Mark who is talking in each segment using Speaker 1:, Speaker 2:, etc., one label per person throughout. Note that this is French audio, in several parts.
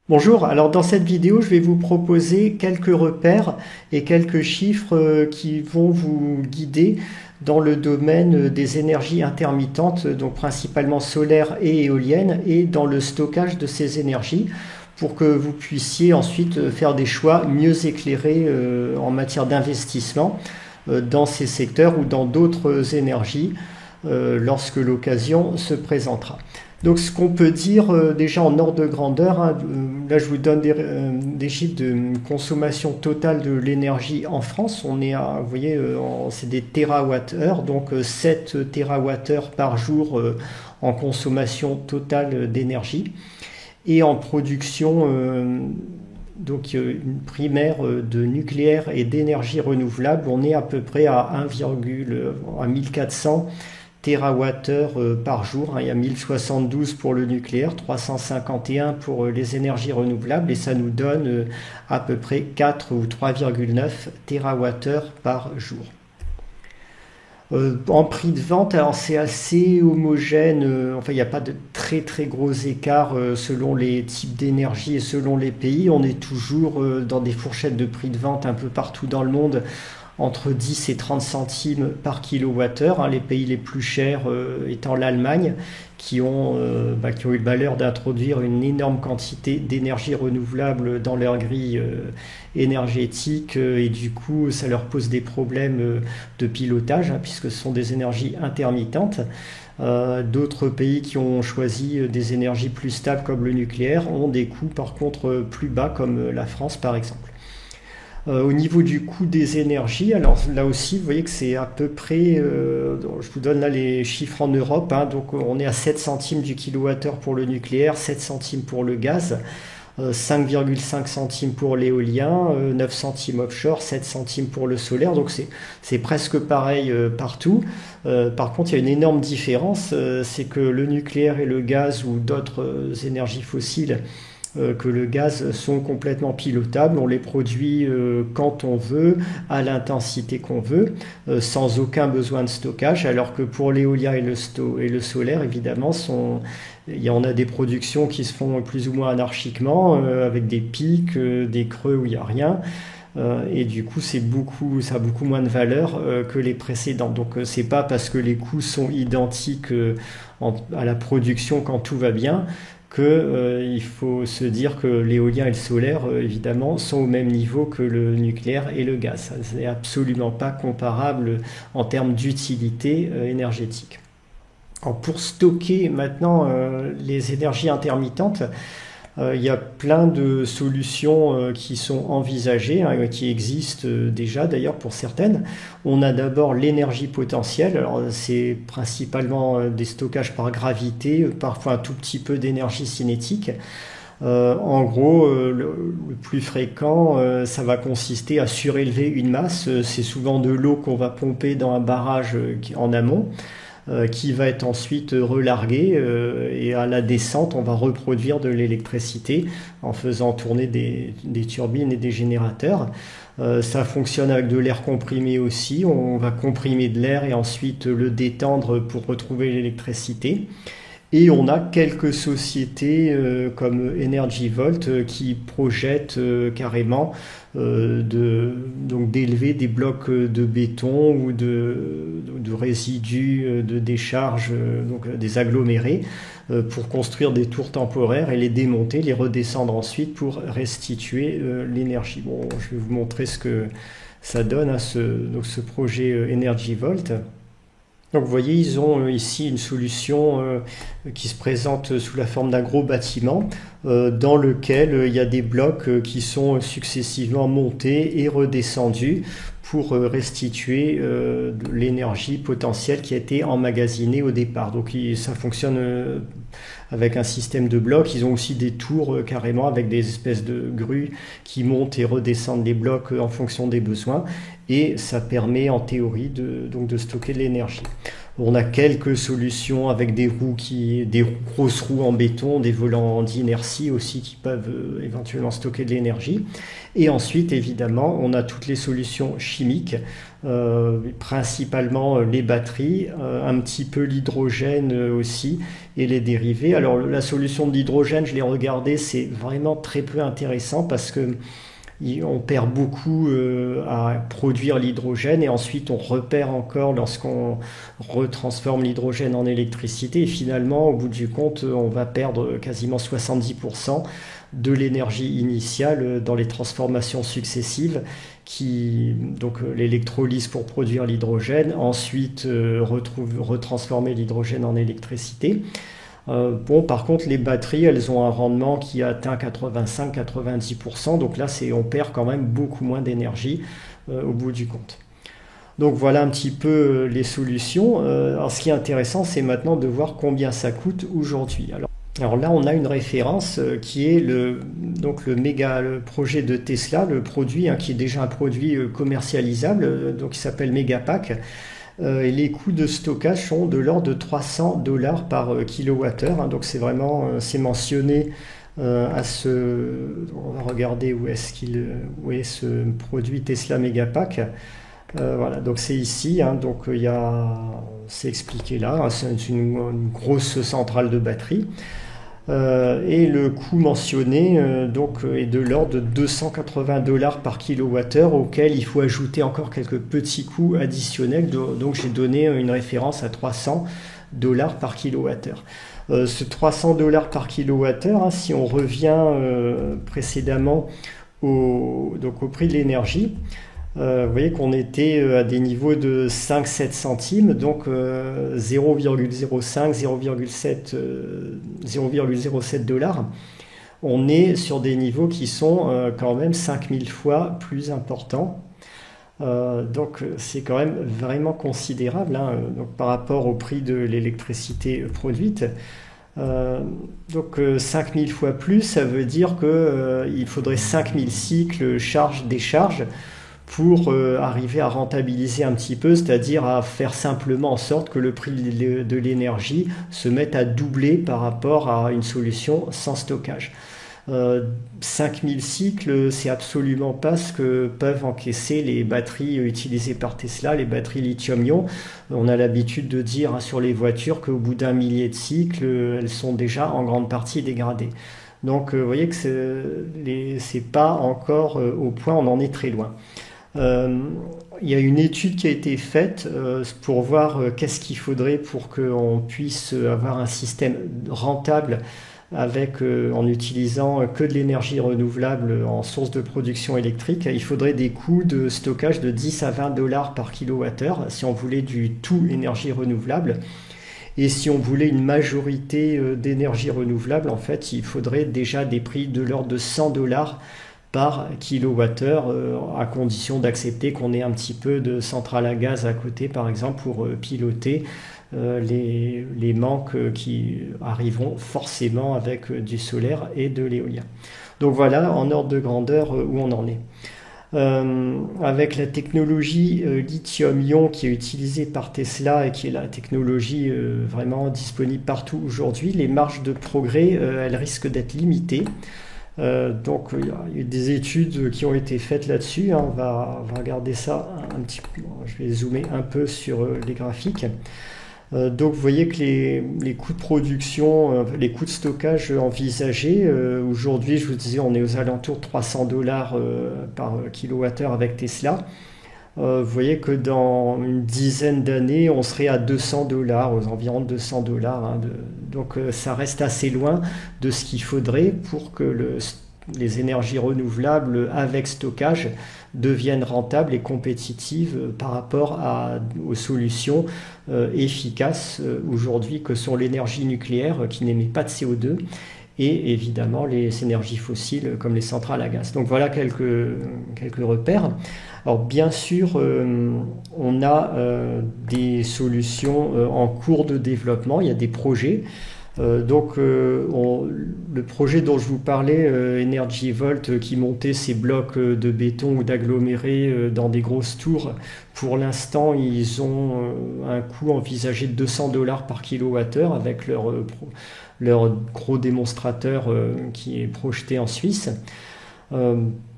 Speaker 1: Bonjour, alors dans cette vidéo, je vais vous proposer quelques repères et quelques chiffres qui vont vous guider dans le domaine des énergies intermittentes, donc principalement solaires et éoliennes, et dans le stockage de ces énergies pour que vous puissiez ensuite faire des choix mieux éclairés en matière d'investissement dans ces secteurs ou dans d'autres énergies lorsque l'occasion se présentera. Donc ce qu'on peut dire déjà en ordre de grandeur, hein, là je vous donne des chiffres de consommation totale de l'énergie en France. On est à, vous voyez, c'est des térawattheures, donc 7 térawattheures par jour en consommation totale d'énergie. Et en production, donc une primaire de nucléaire et d'énergie renouvelable, on est à peu près à 1400 TWh par jour. Il y a 1072 pour le nucléaire, 351 pour les énergies renouvelables et ça nous donne à peu près 4 ou 3,9 TWh par jour. En prix de vente, alors c'est assez homogène, enfin il n'y a pas de très très gros écarts selon les types d'énergie et selon les pays. On est toujours dans des fourchettes de prix de vente un peu partout dans le monde entre 10 et 30 centimes par kilowattheure, hein, les pays les plus chers étant l'Allemagne, qui ont eu le malheur d'introduire une énorme quantité d'énergie renouvelable dans leur grille énergétique et du coup ça leur pose des problèmes de pilotage hein, puisque ce sont des énergies intermittentes. D'autres pays qui ont choisi des énergies plus stables comme le nucléaire ont des coûts par contre plus bas comme la France par exemple. Au niveau du coût des énergies, alors là aussi, vous voyez que c'est à peu près, je vous donne là les chiffres en Europe, hein, donc on est à 7 centimes du kilowattheure pour le nucléaire, 7 centimes pour le gaz, 5,5 centimes pour l'éolien, 9 centimes offshore, 7 centimes pour le solaire, donc c'est presque pareil partout. Par contre, il y a une énorme différence, c'est que le nucléaire et le gaz ou d'autres énergies fossiles que le gaz sont complètement pilotables, on les produit quand on veut, à l'intensité qu'on veut, sans aucun besoin de stockage, alors que pour l'éolien et le solaire, évidemment, on a des productions qui se font plus ou moins anarchiquement, avec des pics, des creux où il n'y a rien. Et du coup, ça a beaucoup moins de valeur que les précédents. Donc, c'est pas parce que les coûts sont identiques à la production quand tout va bien qu'il faut se dire que l'éolien et le solaire, évidemment, sont au même niveau que le nucléaire et le gaz. Ce n'est absolument pas comparable en termes d'utilité énergétique. Alors, pour stocker maintenant les énergies intermittentes, il y a plein de solutions qui sont envisagées, hein, qui existent déjà d'ailleurs pour certaines. On a d'abord l'énergie potentielle, alors c'est principalement des stockages par gravité, parfois un tout petit peu d'énergie cinétique. En gros, le plus fréquent, ça va consister à surélever une masse. C'est souvent de l'eau qu'on va pomper dans un barrage en amont. Qui va être ensuite relargué et à la descente on va reproduire de l'électricité en faisant tourner des turbines et des générateurs. Ça fonctionne avec de l'air comprimé aussi, on va comprimer de l'air et ensuite le détendre pour retrouver l'électricité. Et on a quelques sociétés comme Energy Volt qui projettent carrément d'élever des blocs de béton ou de résidus de décharge, donc des agglomérés, pour construire des tours temporaires et les démonter, les redescendre ensuite pour restituer l'énergie. Bon, je vais vous montrer ce que ça donne à ce projet Energy Volt. Donc vous voyez, ils ont ici une solution qui se présente sous la forme d'un gros bâtiment dans lequel il y a des blocs qui sont successivement montés et redescendus pour restituer l'énergie potentielle qui a été emmagasinée au départ. Donc ça fonctionne avec un système de blocs. Ils ont aussi des tours carrément avec des espèces de grues qui montent et redescendent les blocs en fonction des besoins. Et ça permet en théorie de stocker de l'énergie. On a quelques solutions avec des grosses roues en béton, des volants d'inertie aussi qui peuvent éventuellement stocker de l'énergie. Et ensuite, évidemment, on a toutes les solutions chimiques, principalement les batteries, un petit peu l'hydrogène aussi et les dérivés. Alors la solution de l'hydrogène, je l'ai regardée, c'est vraiment très peu intéressant parce que on perd beaucoup à produire l'hydrogène et ensuite on repère encore lorsqu'on retransforme l'hydrogène en électricité et finalement au bout du compte on va perdre quasiment 70% de l'énergie initiale dans les transformations successives donc l'électrolyse pour produire l'hydrogène, ensuite retransformer l'hydrogène en électricité. Bon, par contre, les batteries, elles ont un rendement qui atteint 85-90%, donc là, on perd quand même beaucoup moins d'énergie au bout du compte. Donc voilà un petit peu les solutions. Alors, ce qui est intéressant, c'est maintenant de voir combien ça coûte aujourd'hui. Alors là, on a une référence qui est le projet de Tesla, le produit qui est déjà un produit commercialisable, donc il s'appelle Megapack. Et les coûts de stockage sont de l'ordre de $300 par kilowattheure. Donc c'est mentionné on va regarder où est ce produit Tesla Megapack. Voilà, donc c'est ici. Donc c'est expliqué là. C'est une grosse centrale de batterie. Et le coût mentionné est de l'ordre de $280 par kilowattheure auquel il faut ajouter encore quelques petits coûts additionnels. Donc j'ai donné une référence à $300 par kilowattheure. Ce $300 par kilowattheure, si on revient précédemment au prix de l'énergie, vous voyez qu'on était à des niveaux de 5-7 centimes, donc 0,05, 0,07 dollars. On est sur des niveaux qui sont quand même 5000 fois plus importants. Donc c'est quand même vraiment considérable donc, par rapport au prix de l'électricité produite. Donc 5000 fois plus, ça veut dire qu'il faudrait 5000 cycles charge-décharge pour arriver à rentabiliser un petit peu, c'est-à-dire à faire simplement en sorte que le prix de l'énergie se mette à doubler par rapport à une solution sans stockage. 5000 cycles, c'est absolument pas ce que peuvent encaisser les batteries utilisées par Tesla, les batteries lithium-ion. On a l'habitude de dire sur les voitures qu'au bout d'un millier de cycles, elles sont déjà en grande partie dégradées. Donc vous voyez que c'est pas encore au point, on en est très loin. Il y a une étude qui a été faite pour voir qu'est-ce qu'il faudrait pour qu'on puisse avoir un système rentable en utilisant que de l'énergie renouvelable en source de production électrique. Il faudrait des coûts de stockage de 10 à 20 dollars par kilowattheure si on voulait du tout énergie renouvelable. Et si on voulait une majorité d'énergie renouvelable, en fait, il faudrait déjà des prix de l'ordre de 100 dollars par kilowattheure, à condition d'accepter qu'on ait un petit peu de centrale à gaz à côté, par exemple, pour piloter les manques qui arriveront forcément avec du solaire et de l'éolien. Donc voilà, en ordre de grandeur, où on en est. Avec la technologie lithium-ion qui est utilisée par Tesla et qui est la technologie vraiment disponible partout aujourd'hui, les marges de progrès, elles risquent d'être limitées. Donc il y a eu des études qui ont été faites là-dessus. On va regarder ça un petit peu. Je vais zoomer un peu sur les graphiques. Donc vous voyez que les coûts de production, les coûts de stockage envisagés, aujourd'hui je vous disais on est aux alentours de 300 dollars par kilowattheure avec Tesla. Vous voyez que dans une dizaine d'années on serait à 200 dollars, aux environs de 200 dollars. Donc ça reste assez loin de ce qu'il faudrait pour que les énergies renouvelables avec stockage deviennent rentables et compétitives par rapport aux solutions efficaces aujourd'hui que sont l'énergie nucléaire qui n'émet pas de CO2 et évidemment les énergies fossiles comme les centrales à gaz. Donc voilà quelques repères. Alors bien sûr, on a des solutions en cours de développement, il y a des projets. Le projet dont je vous parlais, Energy Volt, qui montait ces blocs de béton ou d'agglomérés dans des grosses tours, pour l'instant, ils ont un coût envisagé de 200 dollars par kilowattheure avec leur gros démonstrateur qui est projeté en Suisse.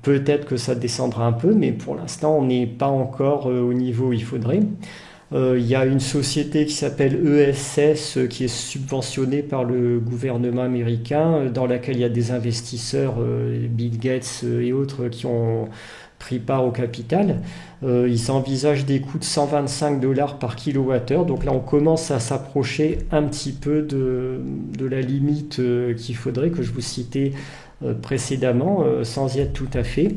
Speaker 1: Peut-être que ça descendra un peu, mais pour l'instant, on n'est pas encore au niveau où il faudrait. Il y a une société qui s'appelle ESS qui est subventionnée par le gouvernement américain, dans laquelle il y a des investisseurs, Bill Gates et autres, qui ont pris part au capital. Ils envisagent des coûts de 125 dollars par kilowattheure. Donc là, on commence à s'approcher un petit peu de la limite qu'il faudrait, que je vous citais précédemment, sans y être tout à fait.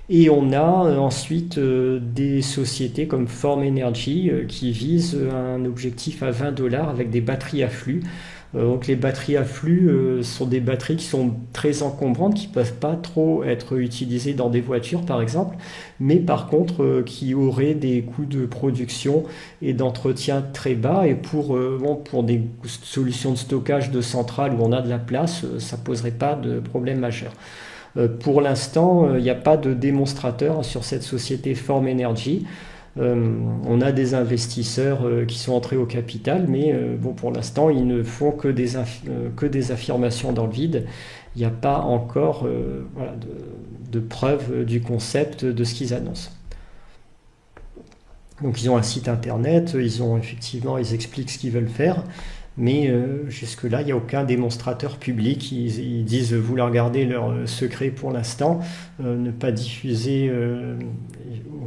Speaker 1: Et on a ensuite des sociétés comme Form Energy qui visent un objectif à 20 dollars avec des batteries à flux. Donc les batteries à flux sont des batteries qui sont très encombrantes, qui ne peuvent pas trop être utilisées dans des voitures par exemple, mais par contre qui auraient des coûts de production et d'entretien très bas. Et pour des solutions de stockage de centrales où on a de la place, ça ne poserait pas de problème majeur. Pour l'instant, il n'y a pas de démonstrateur sur cette société Form Energy. On a des investisseurs qui sont entrés au capital, mais pour l'instant, ils ne font que des affirmations dans le vide. Il n'y a pas encore de preuve du concept de ce qu'ils annoncent. Donc ils ont un site internet, ils expliquent ce qu'ils veulent faire. Mais jusque-là, il n'y a aucun démonstrateur public. Ils disent vouloir garder leur secret pour l'instant, ne pas diffuser au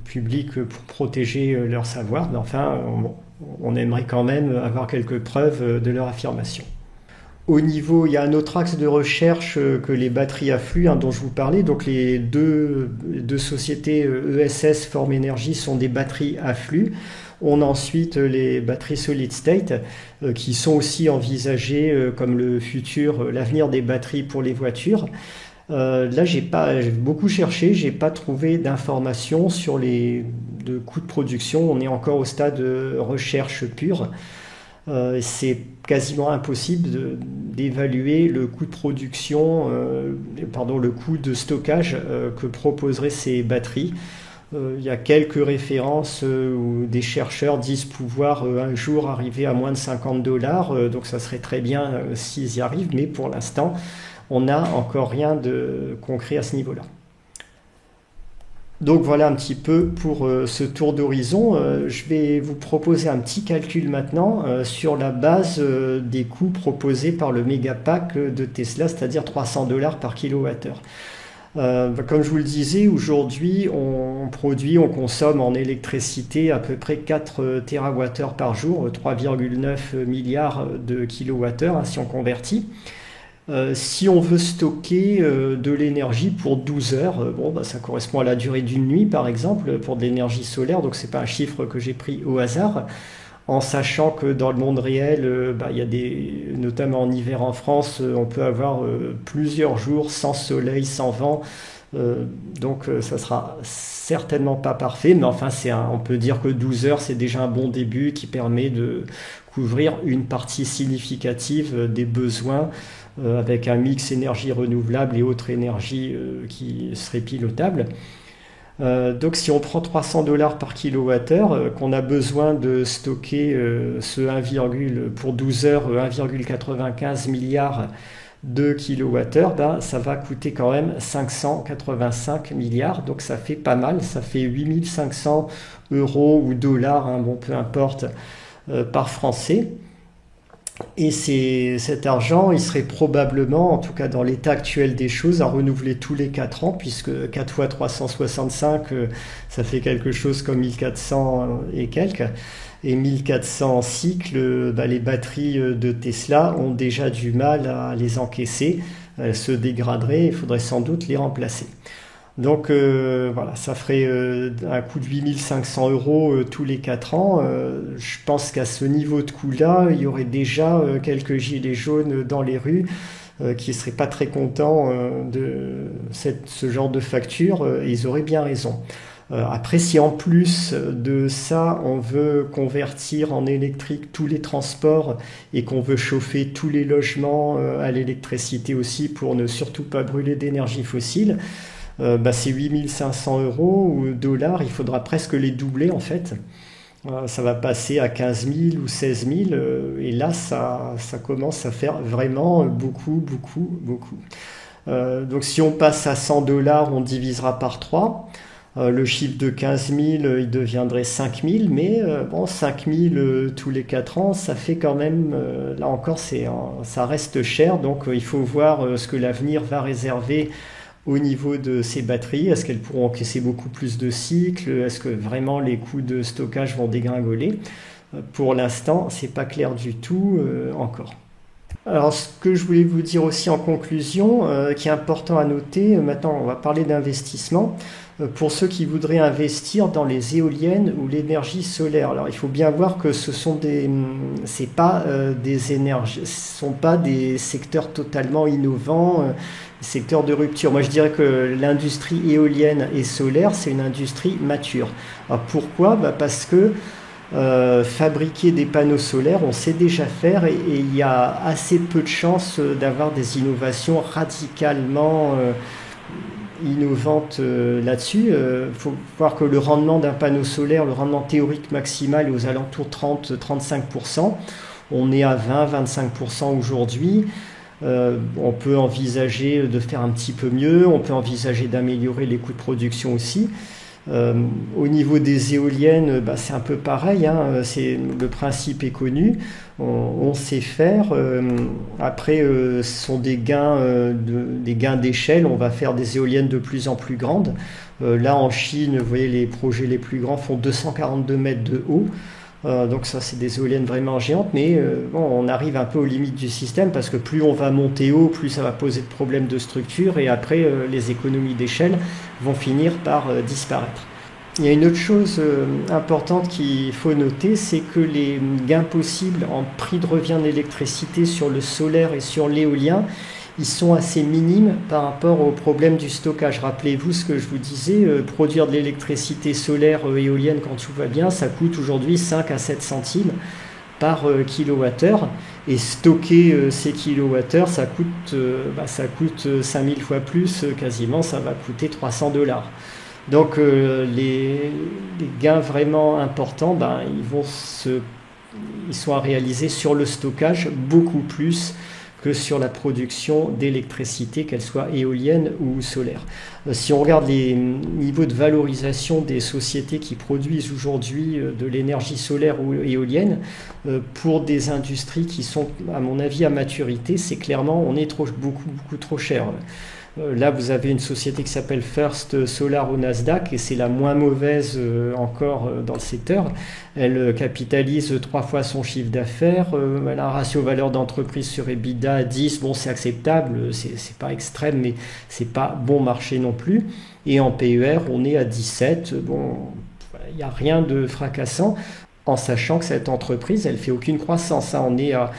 Speaker 1: public pour protéger leur savoir. Mais enfin, on aimerait quand même avoir quelques preuves de leur affirmation. Au niveau, il y a un autre axe de recherche que les batteries à flux dont je vous parlais. Donc les deux sociétés ESS, Form Energy, sont des batteries à flux. On a ensuite les batteries solid state qui sont aussi envisagées comme l'avenir des batteries pour les voitures. Là, j'ai beaucoup cherché, j'ai pas trouvé d'informations sur les coûts de production. On est encore au stade de recherche pure. C'est quasiment impossible d'évaluer le coût de production, le coût de stockage que proposeraient ces batteries. Il y a quelques références où des chercheurs disent pouvoir un jour arriver à moins de 50 dollars, donc ça serait très bien s'ils y arrivent, mais pour l'instant, on n'a encore rien de concret à ce niveau-là. Donc voilà un petit peu pour ce tour d'horizon. Je vais vous proposer un petit calcul maintenant sur la base des coûts proposés par le Megapack de Tesla, c'est-à-dire 300 dollars par kilowattheure. Comme je vous le disais, aujourd'hui on consomme en électricité à peu près 4 TWh par jour, 3,9 milliards de kilowattheures si on convertit. Si on veut stocker de l'énergie pour 12 heures, ça correspond à la durée d'une nuit par exemple pour de l'énergie solaire, donc c'est pas un chiffre que j'ai pris au hasard. En sachant que dans le monde réel, il y a notamment en hiver en France, on peut avoir plusieurs jours sans soleil, sans vent. Donc ça sera certainement pas parfait, mais enfin on peut dire que 12 heures c'est déjà un bon début qui permet de couvrir une partie significative des besoins avec un mix énergie renouvelable et autres énergies qui seraient pilotables. Donc si on prend 300 dollars par kilowattheure, qu'on a besoin de stocker pour 12 heures 1,95 milliard de kilowattheures, ça va coûter quand même 585 milliards, donc ça fait pas mal, ça fait 8500 euros ou dollars, peu importe, par français. Et cet argent, il serait probablement, en tout cas dans l'état actuel des choses, à renouveler tous les 4 ans, puisque 4 fois 365, ça fait quelque chose comme 1400 et quelques. Et 1400 cycles, les batteries de Tesla ont déjà du mal à les encaisser. Elles se dégraderaient, il faudrait sans doute les remplacer. Donc ça ferait un coût de 8500 euros tous les 4 ans. Je pense qu'à ce niveau de coût-là, il y aurait déjà quelques gilets jaunes dans les rues qui ne seraient pas très contents de ce genre de facture, et ils auraient bien raison. Après, si en plus de ça, on veut convertir en électrique tous les transports et qu'on veut chauffer tous les logements à l'électricité aussi pour ne surtout pas brûler d'énergie fossile, c'est 8 500 € ou dollars, il faudra presque les doubler en fait. Ça va passer à 15 000 ou 16 000 et là ça commence à faire vraiment beaucoup, beaucoup, beaucoup. Donc si on passe à 100 dollars, on divisera par 3. Le chiffre de 15 000, il deviendrait 5 000, mais 5 000 tous les 4 ans, ça fait quand même, là encore, ça reste cher, donc il faut voir ce que l'avenir va réserver au niveau de ces batteries. Est-ce qu'elles pourront encaisser beaucoup plus de cycles? Est-ce que vraiment les coûts de stockage vont dégringoler? Pour l'instant, c'est pas clair du tout encore. Alors, ce que je voulais vous dire aussi en conclusion, qui est important à noter, maintenant on va parler d'investissement, pour ceux qui voudraient investir dans les éoliennes ou l'énergie solaire. Alors, il faut bien voir que ce sont c'est pas des énergies, ce sont pas des secteurs totalement innovants, secteurs de rupture. Moi, je dirais que l'industrie éolienne et solaire, c'est une industrie mature. Alors, pourquoi? Parce que fabriquer des panneaux solaires, on sait déjà faire et il y a assez peu de chances d'avoir des innovations radicalement innovantes là-dessus. Il faut voir que le rendement d'un panneau solaire, le rendement théorique maximal est aux alentours de 30-35%. On est à 20-25% aujourd'hui. On peut envisager de faire un petit peu mieux, on peut envisager d'améliorer les coûts de production aussi. Au niveau des éoliennes, c'est un peu pareil, hein, le principe est connu, on sait faire. Après, ce sont des gains d'échelle, on va faire des éoliennes de plus en plus grandes. Là en Chine, vous voyez, les projets les plus grands font 242 mètres de haut. Donc ça, c'est des éoliennes vraiment géantes, mais on arrive un peu aux limites du système parce que plus on va monter haut, plus ça va poser de problèmes de structure et après les économies d'échelle vont finir par disparaître. Il y a une autre chose importante qu'il faut noter, c'est que les gains possibles en prix de revient d'électricité sur le solaire et sur l'éolien, ils sont assez minimes par rapport au problème du stockage. Rappelez-vous ce que je vous disais, produire de l'électricité solaire éolienne quand tout va bien, ça coûte aujourd'hui 5 à 7 centimes par kilowattheure. Et stocker ces kilowattheures, ça coûte 5000 fois plus, quasiment, ça va coûter 300 dollars. Donc les gains vraiment importants, ils sont à réaliser sur le stockage beaucoup plus que sur la production d'électricité, qu'elle soit éolienne ou solaire. Si on regarde les niveaux de valorisation des sociétés qui produisent aujourd'hui de l'énergie solaire ou éolienne, pour des industries qui sont, à mon avis, à maturité, c'est clairement, on est beaucoup trop cher. Là, vous avez une société qui s'appelle First Solar au Nasdaq et c'est la moins mauvaise encore dans le secteur. Elle capitalise 3 fois son chiffre d'affaires. Elle a un ratio valeur d'entreprise sur EBITDA à 10. Bon, c'est acceptable, c'est pas extrême, mais c'est pas bon marché non plus. Et en PER, on est à 17. Bon, il n'y a rien de fracassant. En sachant que cette entreprise, elle fait aucune croissance. On est à, vous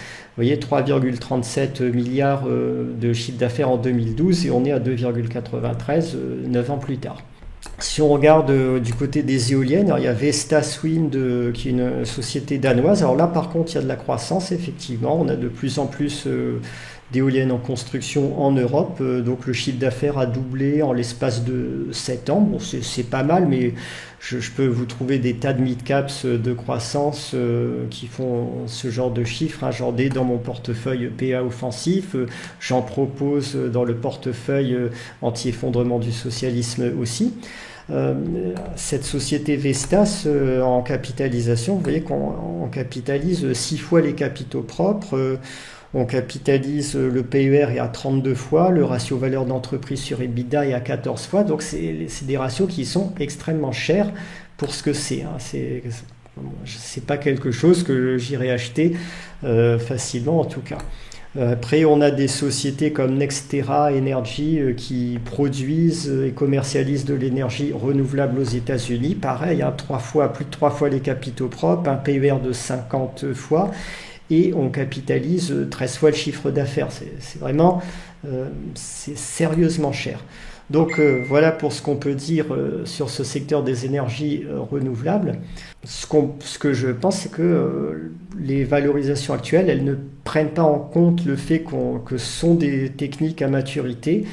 Speaker 1: voyez, 3,37 milliards de chiffre d'affaires en 2012 et on est à 2,93 9 ans plus tard. Si on regarde du côté des éoliennes, alors il y a Vestas Wind qui est une société danoise. Alors là, par contre, il y a de la croissance, effectivement. On a de plus en plus d'éoliennes en construction en Europe. Donc le chiffre d'affaires a doublé en l'espace de 7 ans. Bon, c'est pas mal, mais je peux vous trouver des tas de mid-caps de croissance qui font ce genre de chiffres. J'en ai dans mon portefeuille PA offensif. J'en propose dans le portefeuille anti-effondrement du socialisme aussi. Cette société Vestas en capitalisation, vous voyez qu'on capitalise 6 fois les capitaux propres. On capitalise, le PER est à 32 fois, le ratio valeur d'entreprise sur EBITDA est à 14 fois, donc c'est des ratios qui sont extrêmement chers pour ce que c'est. C'est pas quelque chose que j'irai acheter facilement en tout cas. Après, on a des sociétés comme NextEra Energy qui produisent et commercialisent de l'énergie renouvelable aux États-Unis. Pareil, plus de 3 fois les capitaux propres, un PER de 50 fois. Et on capitalise 13 fois le chiffre d'affaires. C'est vraiment, c'est sérieusement cher. Donc voilà pour ce qu'on peut dire sur ce secteur des énergies renouvelables. Ce que je pense, c'est que les valorisations actuelles, elles ne prennent pas en compte le fait que ce sont des techniques à maturité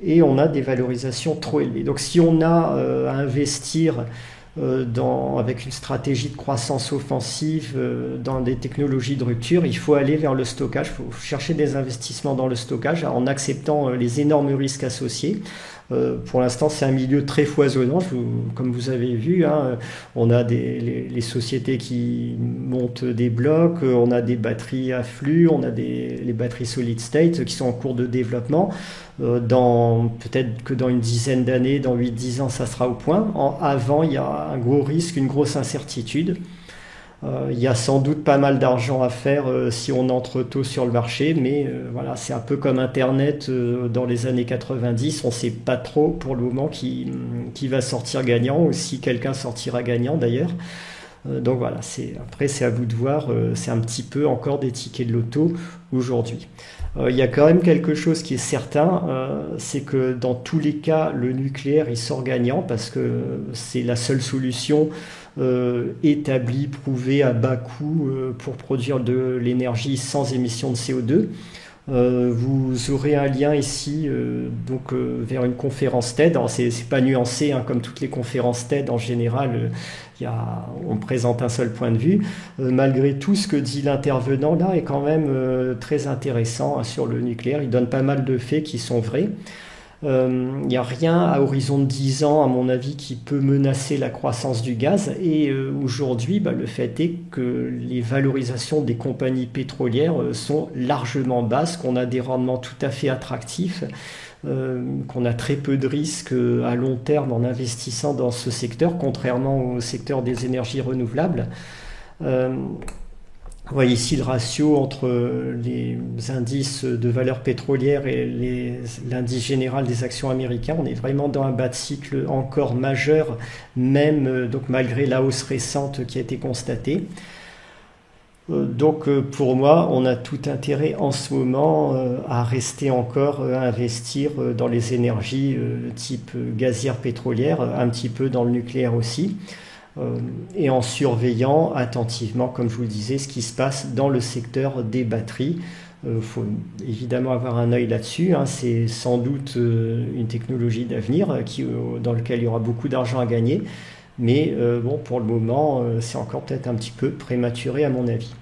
Speaker 1: et on a des valorisations trop élevées. Donc si on a à investir avec une stratégie de croissance offensive dans des technologies de rupture, il faut aller vers le stockage, il faut chercher des investissements dans le stockage en acceptant les énormes risques associés. Pour l'instant, c'est un milieu très foisonnant, comme vous avez vu, hein, on a les sociétés qui montent des blocs, on a des batteries à flux, on a les batteries solid state qui sont en cours de développement. Peut-être que dans une dizaine d'années, dans 8-10 ans, ça sera au point. Avant, il y a un gros risque, une grosse incertitude. Il y a sans doute pas mal d'argent à faire si on entre tôt sur le marché, mais voilà, c'est un peu comme Internet dans les années 90. On ne sait pas trop pour le moment qui va sortir gagnant, ou si quelqu'un sortira gagnant d'ailleurs. Donc voilà, après c'est à vous de voir, c'est un petit peu encore des tickets de loto aujourd'hui. Il y a quand même quelque chose qui est certain, c'est que dans tous les cas, le nucléaire il sort gagnant parce que c'est la seule solution établie, prouvée à bas coût pour produire de l'énergie sans émission de CO2. Vous aurez un lien ici vers une conférence TED. Alors c'est pas nuancé hein, comme toutes les conférences TED en général. On présente un seul point de vue. Malgré tout, ce que dit l'intervenant là est quand même très intéressant hein, sur le nucléaire. Il donne pas mal de faits qui sont vrais. Il n'y a rien à horizon de 10 ans, à mon avis, qui peut menacer la croissance du gaz. Et aujourd'hui, le fait est que les valorisations des compagnies pétrolières sont largement basses, qu'on a des rendements tout à fait attractifs, qu'on a très peu de risques à long terme en investissant dans ce secteur, contrairement au secteur des énergies renouvelables. Vous voyez ici le ratio entre les indices de valeur pétrolière et l'indice général des actions américains. On est vraiment dans un bas de cycle encore majeur, même donc malgré la hausse récente qui a été constatée. Donc pour moi, on a tout intérêt en ce moment à rester encore à investir dans les énergies type gazière pétrolière, un petit peu dans le nucléaire aussi. Et en surveillant attentivement, comme je vous le disais, ce qui se passe dans le secteur des batteries. Il faut évidemment avoir un œil là-dessus. Hein. C'est sans doute une technologie d'avenir dans laquelle il y aura beaucoup d'argent à gagner. Mais bon, pour le moment, c'est encore peut-être un petit peu prématuré à mon avis.